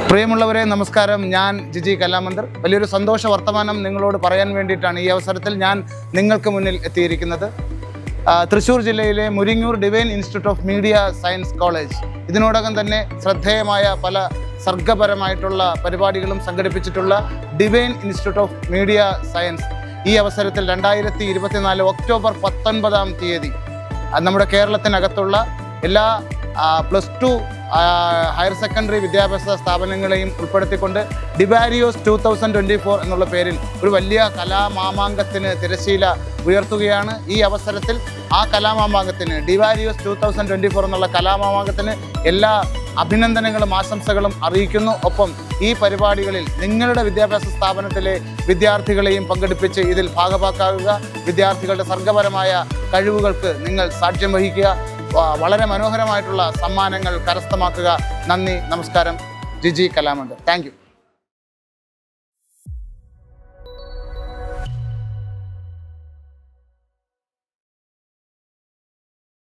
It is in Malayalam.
പ്രിയമുള്ളവരെ നമസ്കാരം. ഞാൻ ജിജി കലാമന്ദിർ. വലിയൊരു സന്തോഷ വർത്തമാനം നിങ്ങളോട് പറയാൻ വേണ്ടിയിട്ടാണ് ഈ അവസരത്തിൽ ഞാൻ നിങ്ങൾക്ക് മുന്നിൽ എത്തിയിരിക്കുന്നത്. തൃശ്ശൂർ ജില്ലയിലെ Muringoor divine institute of media science college ഇതിനോടകം തന്നെ ശ്രദ്ധേയമായ പല സർഗപരമായിട്ടുള്ള പരിപാടികളും സംഘടിപ്പിച്ചിട്ടുള്ള divine institute of media science ഈ അവസരത്തിൽ 2024 ഒക്ടോബർ 19 നമ്മുടെ കേരളത്തിനകത്തുള്ള എല്ലാ +2 ഹയർ സെക്കൻഡറി വിദ്യാഭ്യാസ സ്ഥാപനങ്ങളെയും ഉൾപ്പെടുത്തിക്കൊണ്ട് ഡിവാരിയോസ് 2024 എന്നുള്ള പേരിൽ ഒരു വലിയ കലാമാമാങ്കത്തിന് തിരശീല ഉയർത്തുകയാണ്. ഈ അവസരത്തിൽ ആ കലാമാമാങ്കത്തിന് ഡിവാരിയോസ് 2024 എന്നുള്ള കലാമാമാങ്കത്തിന് എല്ലാ അഭിനന്ദനങ്ങളും ആശംസകളും അറിയിക്കുന്നു. ഒപ്പം ഈ പരിപാടികളിൽ നിങ്ങളുടെ വിദ്യാഭ്യാസ സ്ഥാപനത്തിലെ വിദ്യാർത്ഥികളെയും പങ്കെടുപ്പിച്ച് ഇതിൽ ഭാഗഭാക്കാവുക. വിദ്യാർത്ഥികളുടെ സർഗപരമായ കഴിവുകൾക്ക് നിങ്ങൾ സാക്ഷ്യം വഹിക്കുക. വളരെ മനോഹരമായിട്ടുള്ള സമ്മാനങ്ങൾ കരസ്ഥമാക്കുക. നന്ദി, നമസ്കാരം. ജിജി കലാമന്ദിർ. Thank U.